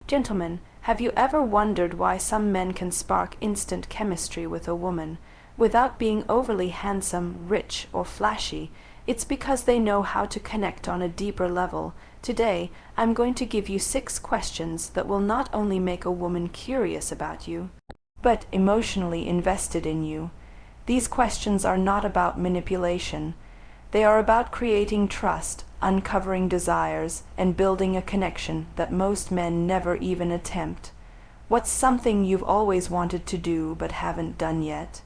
Gentlemen, have you ever wondered why some men can spark instant chemistry with a woman without being overly handsome, rich, or flashy? It's because they know how to connect on a deeper level. Today, I'm going to give you 6 questions that will not only make a woman curious about you, but emotionally invested in you. These questions are not about manipulation. They are about creating trust, uncovering desires, and building a connection that most men never even attempt. What's something you've always wanted to do but haven't done yet?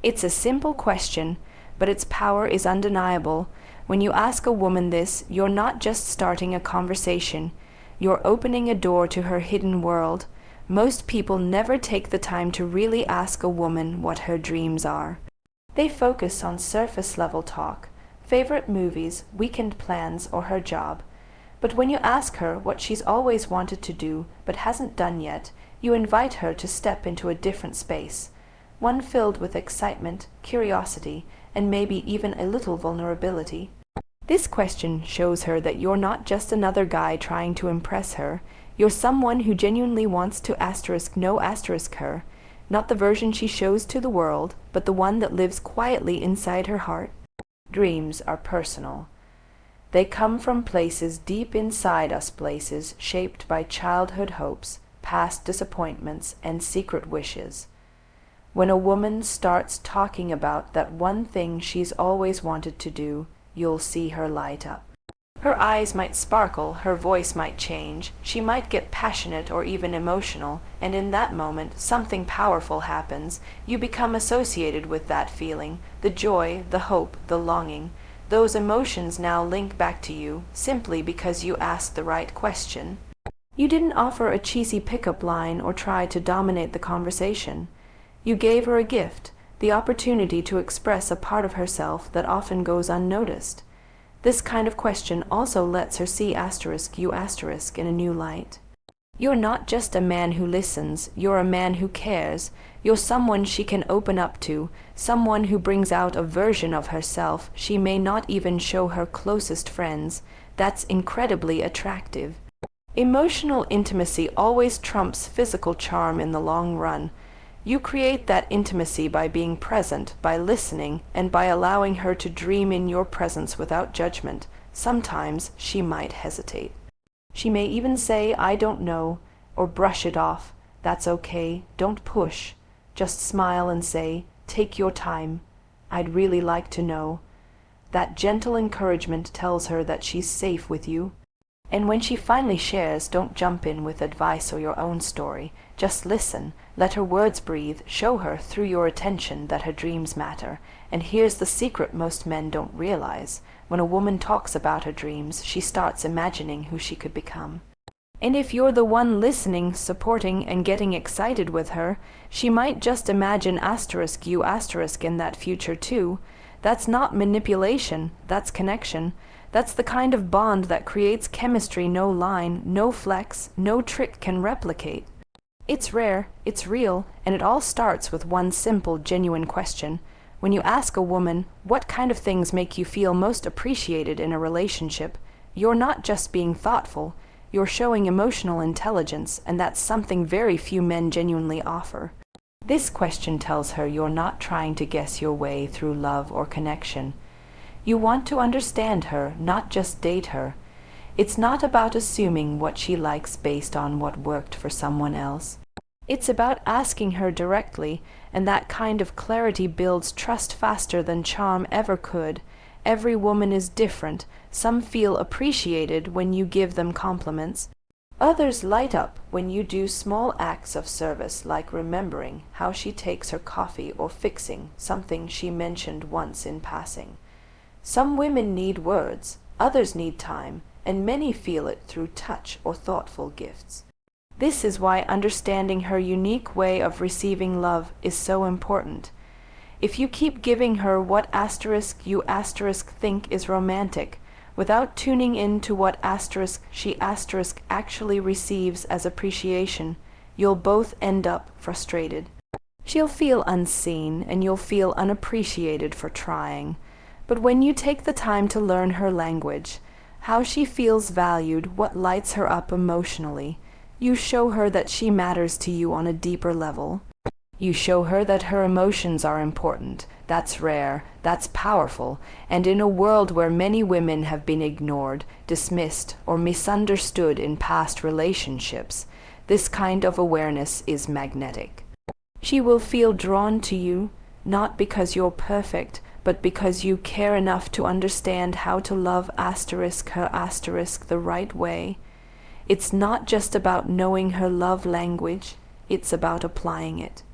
It's a simple question, but its power is undeniable. When you ask a woman this, you're not just starting a conversation. You're opening a door to her hidden world. Most people never take the time to really ask a woman what her dreams are. They focus on surface-level talk, favorite movies, weekend plans, or her job. But when you ask her what she's always wanted to do but hasn't done yet, you invite her to step into a different space, one filled with excitement, curiosity, and maybe even a little vulnerability. This question shows her that you're not just another guy trying to impress her. You're someone who genuinely wants to no her, not the version she shows to the world, but the one that lives quietly inside her heart. Dreams are personal. They come from places deep inside us, places shaped by childhood hopes, past disappointments, and secret wishes. When a woman starts talking about that one thing she's always wanted to do, you'll see her light up. Her eyes might sparkle, her voice might change, she might get passionate or even emotional, and in that moment something powerful happens. You become associated with that feeling, the joy, the hope, the longing. Those emotions now link back to you, simply because you asked the right question. You didn't offer a cheesy pickup line or try to dominate the conversation. You gave her a gift, the opportunity to express a part of herself that often goes unnoticed. This kind of question also lets her see you in a new light. You're not just a man who listens, you're a man who cares. You're someone she can open up to, someone who brings out a version of herself she may not even show her closest friends. That's incredibly attractive. Emotional intimacy always trumps physical charm in the long run. You create that intimacy by being present, by listening, and by allowing her to dream in your presence without judgment. Sometimes she might hesitate. She may even say, "I don't know," or brush it off. That's okay, don't push. Just smile and say, "Take your time. I'd really like to know." That gentle encouragement tells her that she's safe with you. And when she finally shares, don't jump in with advice or your own story. Just listen, let her words breathe, show her through your attention that her dreams matter. And here's the secret most men don't realize. When a woman talks about her dreams, she starts imagining who she could become. And if you're the one listening, supporting, and getting excited with her, she might just imagine you in that future too. That's not manipulation, that's connection. That's the kind of bond that creates chemistry no line, no flex, no trick can replicate. It's rare, it's real, and it all starts with one simple, genuine question. When you ask a woman, what kind of things make you feel most appreciated in a relationship, you're not just being thoughtful, you're showing emotional intelligence, and that's something very few men genuinely offer. This question tells her you're not trying to guess your way through love or connection. You want to understand her, not just date her. It's not about assuming what she likes based on what worked for someone else. It's about asking her directly, and that kind of clarity builds trust faster than charm ever could. Every woman is different. Some feel appreciated when you give them compliments. Others light up when you do small acts of service, like remembering how she takes her coffee or fixing something she mentioned once in passing. Some women need words, others need time, and many feel it through touch or thoughtful gifts. This is why understanding her unique way of receiving love is so important. If you keep giving her what you think is romantic, without tuning in to what she actually receives as appreciation, you'll both end up frustrated. She'll feel unseen, and you'll feel unappreciated for trying. But when you take the time to learn her language, how she feels valued, what lights her up emotionally, You show her that she matters to you on a deeper level. You show her that her emotions are important. That's rare, that's powerful, and in a world where many women have been ignored, dismissed, or misunderstood in past relationships, this kind of awareness is magnetic. She will feel drawn to you, not because you're perfect, but because you care enough to understand how to love her the right way. It's not just about knowing her love language, it's about applying it.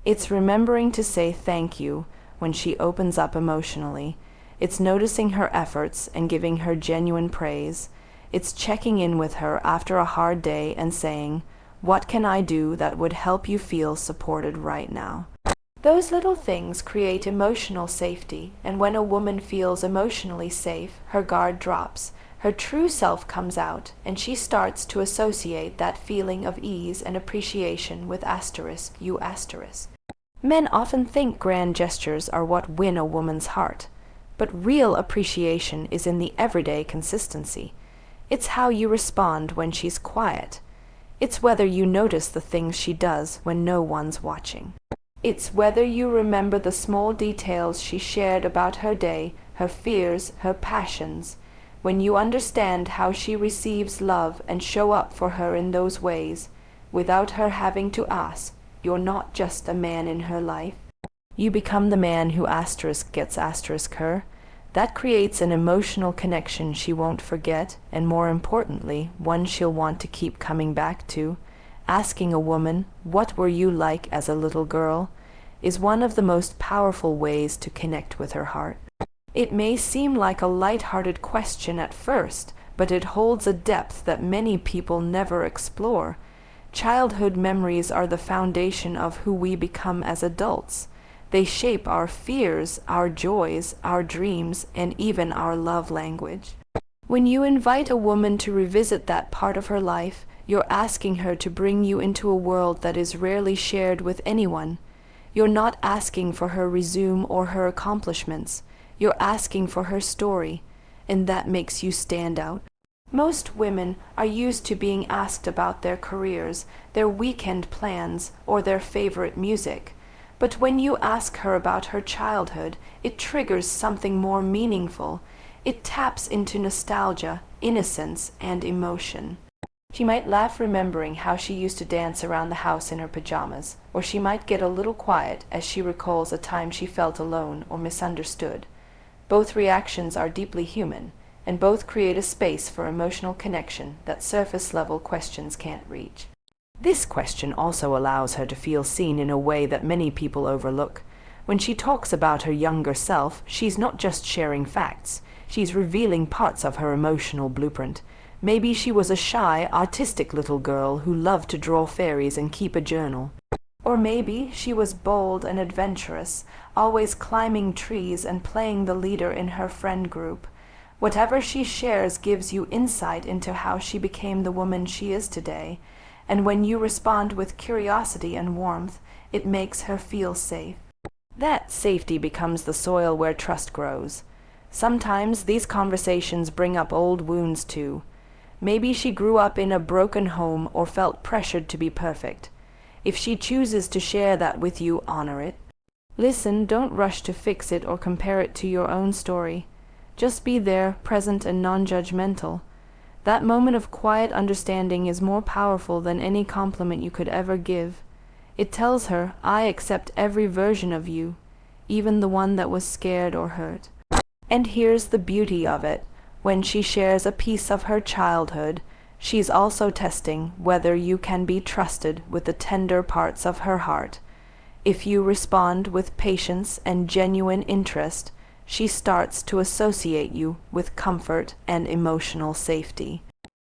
It's remembering to say thank you when she opens up emotionally. It's noticing her efforts and giving her genuine praise. It's checking in with her after a hard day and saying, "What can I do that would help you feel supported right now?" Those little things create emotional safety, and when a woman feels emotionally safe, her guard drops, her true self comes out, and she starts to associate that feeling of ease and appreciation with you. Men often think grand gestures are what win a woman's heart, but real appreciation is in the everyday consistency. It's how you respond when she's quiet. It's whether you notice the things she does when no one's watching. It's whether you remember the small details she shared about her day, her fears, her passions. When you understand how she receives love and show up for her in those ways, without her having to ask, you're not just a man in her life. You become the man who gets her. That creates an emotional connection she won't forget, and more importantly, one she'll want to keep coming back to. Asking a woman, "What were you like as a little girl?" is one of the most powerful ways to connect with her heart. It may seem like a light-hearted question at first, but it holds a depth that many people never explore. Childhood memories are the foundation of who we become as adults. They shape our fears, our joys, our dreams, and even our love language. When you invite a woman to revisit that part of her life, you're asking her to bring you into a world that is rarely shared with anyone. You're not asking for her resume or her accomplishments. You're asking for her story, and that makes you stand out. Most women are used to being asked about their careers, their weekend plans, or their favorite music. But when you ask her about her childhood, it triggers something more meaningful. It taps into nostalgia, innocence, and emotion. She might laugh remembering how she used to dance around the house in her pajamas, or she might get a little quiet as she recalls a time she felt alone or misunderstood. Both reactions are deeply human, and both create a space for emotional connection that surface-level questions can't reach. This question also allows her to feel seen in a way that many people overlook. When she talks about her younger self, she's not just sharing facts. She's revealing parts of her emotional blueprint. Maybe she was a shy, artistic little girl who loved to draw fairies and keep a journal. Or maybe she was bold and adventurous, always climbing trees and playing the leader in her friend group. Whatever she shares gives you insight into how she became the woman she is today, and when you respond with curiosity and warmth, it makes her feel safe. That safety becomes the soil where trust grows. Sometimes these conversations bring up old wounds too. Maybe she grew up in a broken home or felt pressured to be perfect. If she chooses to share that with you, honor it. Listen, don't rush to fix it or compare it to your own story. Just be there, present and non-judgmental. That moment of quiet understanding is more powerful than any compliment you could ever give. It tells her, "I accept every version of you, even the one that was scared or hurt." And here's the beauty of it. When she shares a piece of her childhood, she's also testing whether you can be trusted with the tender parts of her heart. If you respond with patience and genuine interest, she starts to associate you with comfort and emotional safety.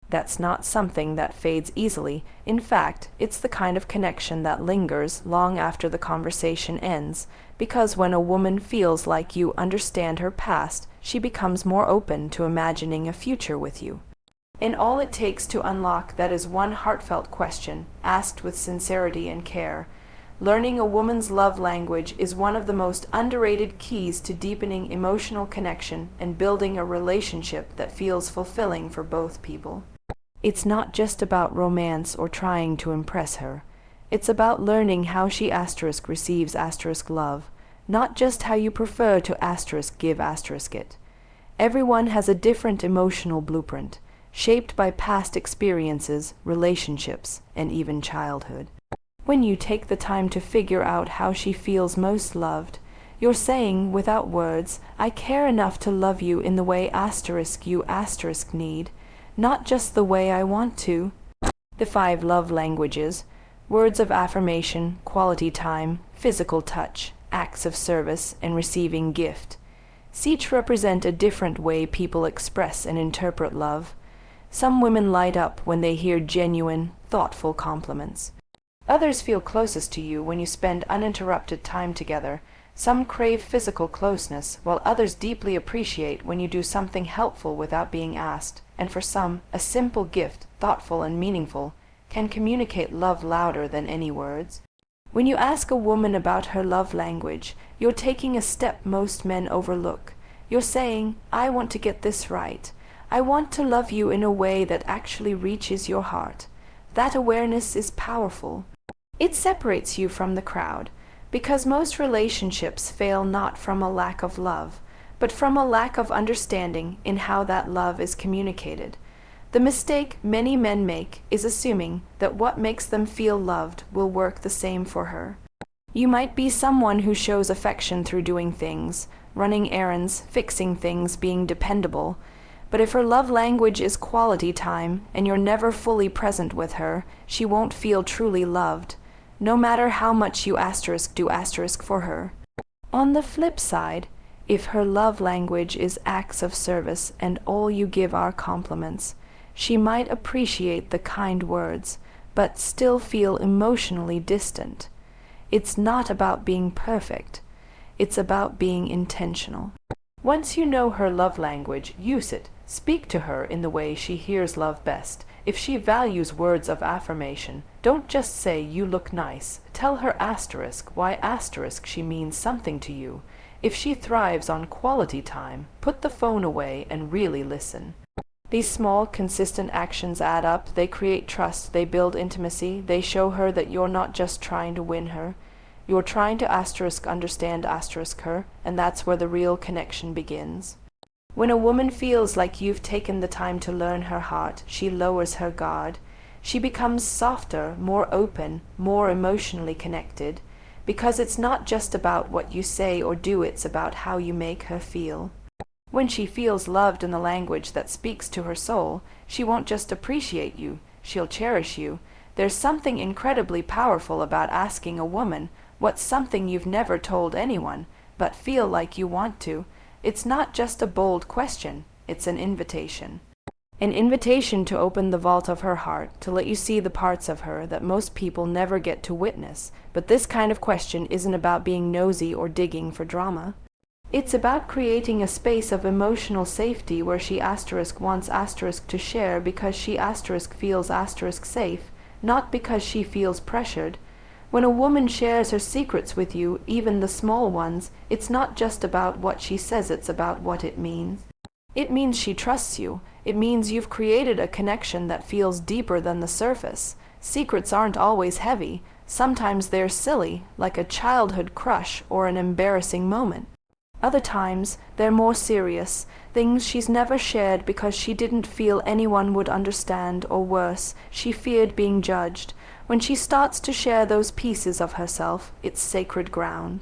That's not something that fades easily. In fact, it's the kind of connection that lingers long after the conversation ends, because when a woman feels like you understand her past, she becomes more open to imagining a future with you. And all it takes to unlock that is one heartfelt question, asked with sincerity and care. Learning a woman's love language is one of the most underrated keys to deepening emotional connection and building a relationship that feels fulfilling for both people. It's not just about romance or trying to impress her. It's about learning how she receives love, not just how you prefer to give it. Everyone has a different emotional blueprint, shaped by past experiences, relationships, and even childhood. When you take the time to figure out how she feels most loved, you're saying, without words, I care enough to love you in the way you need, not just the way I want to. The 5 love languages: words of affirmation, quality time, physical touch, acts of service, and receiving gift. Each represent a different way people express and interpret love. Some women light up when they hear genuine, thoughtful compliments. Others feel closest to you when you spend uninterrupted time together. Some crave physical closeness, while others deeply appreciate when you do something helpful without being asked. And for some, a simple gift, thoughtful and meaningful, can communicate love louder than any words. When you ask a woman about her love language, you're taking a step most men overlook. You're saying, I want to get this right. I want to love you in a way that actually reaches your heart. That awareness is powerful. It separates you from the crowd, because most relationships fail not from a lack of love, but from a lack of understanding in how that love is communicated. The mistake many men make is assuming that what makes them feel loved will work the same for her. You might be someone who shows affection through doing things, running errands, fixing things, being dependable, but if her love language is quality time and you're never fully present with her, she won't feel truly loved, no matter how much you do for her. On the flip side, if her love language is acts of service and all you give are compliments, she might appreciate the kind words, but still feel emotionally distant. It's not about being perfect. It's about being intentional. Once you know her love language, use it. Speak to her in the way she hears love best. If she values words of affirmation, don't just say, you look nice. Tell her why she means something to you. If she thrives on quality time, put the phone away and really listen. These small, consistent actions add up. They create trust. They build intimacy. They show her that you're not just trying to win her. You're trying to understand her, and that's where the real connection begins. When a woman feels like you've taken the time to learn her heart, she lowers her guard. She becomes softer, more open, more emotionally connected, because it's not just about what you say or do, it's about how you make her feel. When she feels loved in the language that speaks to her soul, she won't just appreciate you, she'll cherish you. There's something incredibly powerful about asking a woman what's something you've never told anyone, but feel like you want to. It's not just a bold question, it's an invitation. An invitation to open the vault of her heart, to let you see the parts of her that most people never get to witness. But this kind of question isn't about being nosy or digging for drama. It's about creating a space of emotional safety where she wants to share because she feels safe, not because she feels pressured. When a woman shares her secrets with you, even the small ones, it's not just about what she says, it's about what it means. It means she trusts you. It means you've created a connection that feels deeper than the surface. Secrets aren't always heavy. Sometimes they're silly, like a childhood crush or an embarrassing moment. Other times, they're more serious, things she's never shared because she didn't feel anyone would understand, or worse, she feared being judged. When she starts to share those pieces of herself, it's sacred ground.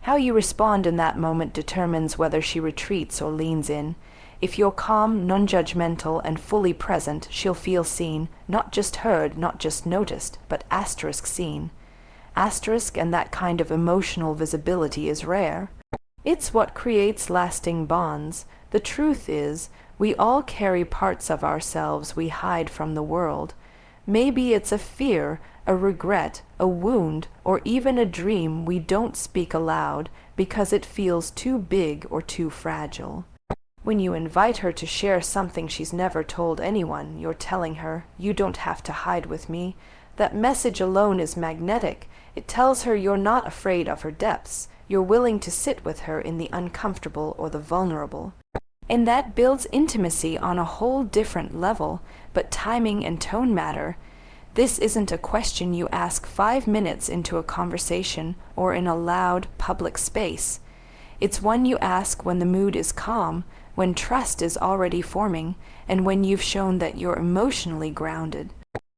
How you respond in that moment determines whether she retreats or leans in. If you're calm, non-judgmental, and fully present, she'll feel seen, not just heard, not just noticed, but seen. And that kind of emotional visibility is rare. It's what creates lasting bonds. The truth is, we all carry parts of ourselves we hide from the world. Maybe it's a fear, a regret, a wound, or even a dream we don't speak aloud because it feels too big or too fragile. When you invite her to share something she's never told anyone, you're telling her, you don't have to hide with me. That message alone is magnetic. It tells her you're not afraid of her depths. You're willing to sit with her in the uncomfortable or the vulnerable. And that builds intimacy on a whole different level, but timing and tone matter. This isn't a question you ask 5 minutes into a conversation or in a loud, public space. It's one you ask when the mood is calm, when trust is already forming, and when you've shown that you're emotionally grounded.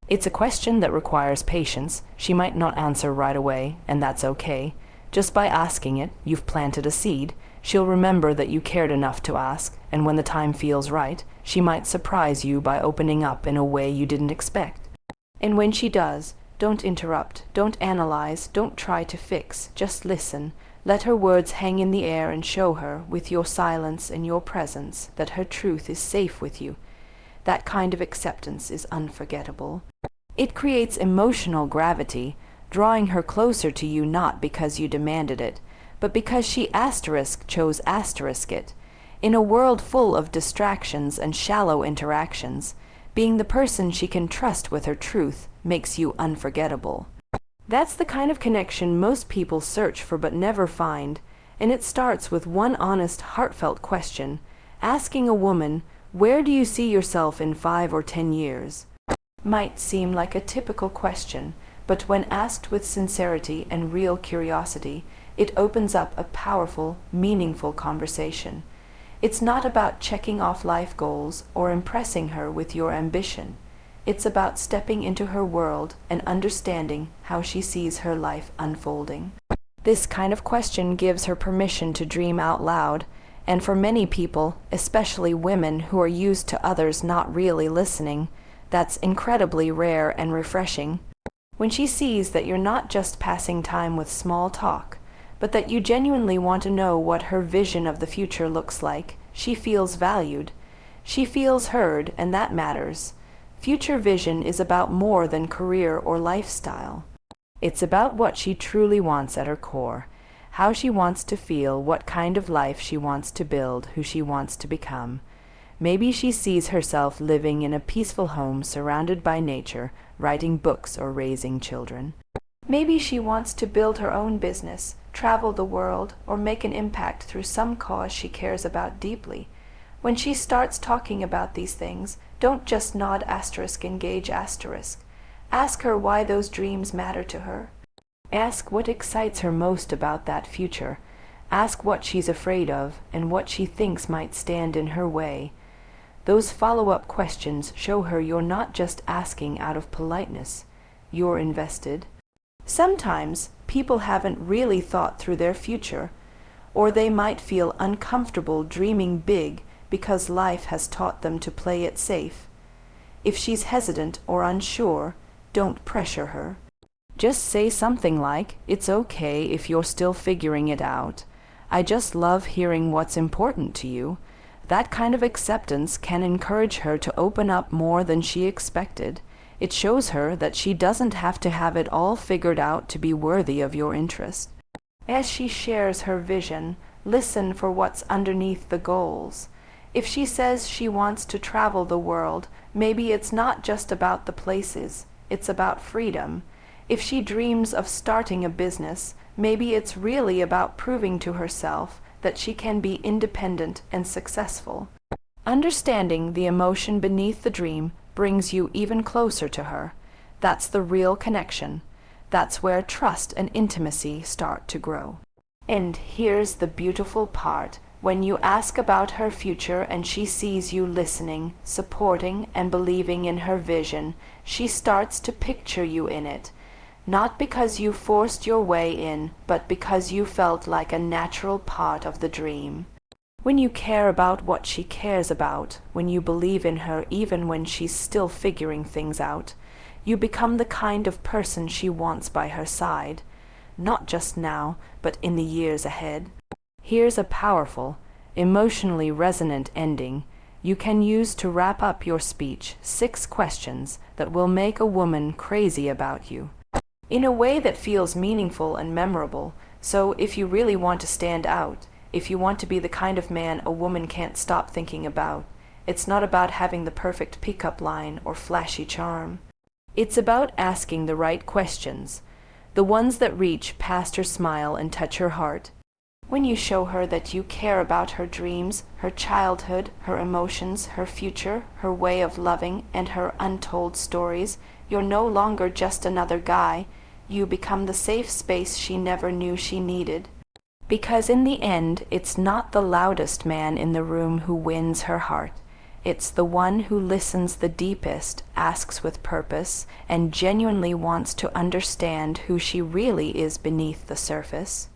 It's a question that requires patience. She might not answer right away, and that's okay. Just by asking it, you've planted a seed. She'll remember that you cared enough to ask, and when the time feels right, she might surprise you by opening up in a way you didn't expect. And when she does, don't interrupt, don't analyze, don't try to fix, just listen. Let her words hang in the air and show her, with your silence and your presence, that her truth is safe with you. That kind of acceptance is unforgettable. It creates emotional gravity, drawing her closer to you not because you demanded it, but because she chose it. In a world full of distractions and shallow interactions, being the person she can trust with her truth makes you unforgettable. That's the kind of connection most people search for but never find, and it starts with one honest, heartfelt question, asking a woman, "Where do you see yourself in 5 or 10 years?" Might seem like a typical question, but when asked with sincerity and real curiosity, it opens up a powerful, meaningful conversation. It's not about checking off life goals or impressing her with your ambition. It's about stepping into her world and understanding how she sees her life unfolding. This kind of question gives her permission to dream out loud, and for many people, especially women who are used to others not really listening, that's incredibly rare and refreshing. When she sees that you're not just passing time with small talk, but that you genuinely want to know what her vision of the future looks like, she feels valued. She feels heard, and that matters. Future vision is about more than career or lifestyle. It's about what she truly wants at her core, how she wants to feel, what kind of life she wants to build, who she wants to become. Maybe she sees herself living in a peaceful home surrounded by nature, writing books or raising children. Maybe she wants to build her own business, travel the world, or make an impact through some cause she cares about deeply. When she starts talking about these things, don't just nod asterisk, engage asterisk. Ask her why those dreams matter to her. Ask what excites her most about that future. Ask what she's afraid of and what she thinks might stand in her way. Those follow-up questions show her you're not just asking out of politeness. You're invested. Sometimes people haven't really thought through their future, or they might feel uncomfortable dreaming big because life has taught them to play it safe. If she's hesitant or unsure, don't pressure her. Just say something like, "It's okay if you're still figuring it out. I just love hearing what's important to you." That kind of acceptance can encourage her to open up more than she expected. It shows her that she doesn't have to have it all figured out to be worthy of your interest. As she shares her vision, listen for what's underneath the goals. If she says she wants to travel the world, maybe it's not just about the places, it's about freedom. If she dreams of starting a business, maybe it's really about proving to herself that she can be independent and successful. Understanding the emotion beneath the dream brings you even closer to her. That's the real connection. That's where trust and intimacy start to grow. And here's the beautiful part. When you ask about her future and she sees you listening, supporting, and believing in her vision, she starts to picture you in it. Not because you forced your way in, but because you felt like a natural part of the dream. When you care about what she cares about, when you believe in her even when she's still figuring things out, you become the kind of person she wants by her side, not just now, but in the years ahead. Here's a powerful, emotionally resonant ending you can use to wrap up your speech: 6 questions that will make a woman crazy about you, in a way that feels meaningful and memorable. So if you really want to stand out, if you want to be the kind of man a woman can't stop thinking about, it's not about having the perfect pickup line or flashy charm. It's about asking the right questions, the ones that reach past her smile and touch her heart. When you show her that you care about her dreams, her childhood, her emotions, her future, her way of loving, and her untold stories, you're no longer just another guy. You become the safe space she never knew she needed. Because in the end, it's not the loudest man in the room who wins her heart. It's the one who listens the deepest, asks with purpose, and genuinely wants to understand who she really is beneath the surface.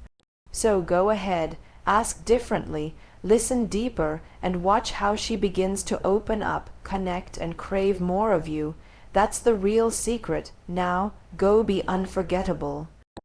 So go ahead, ask differently, listen deeper, and watch how she begins to open up, connect, and crave more of you. That's the real secret. Now, go be unforgettable.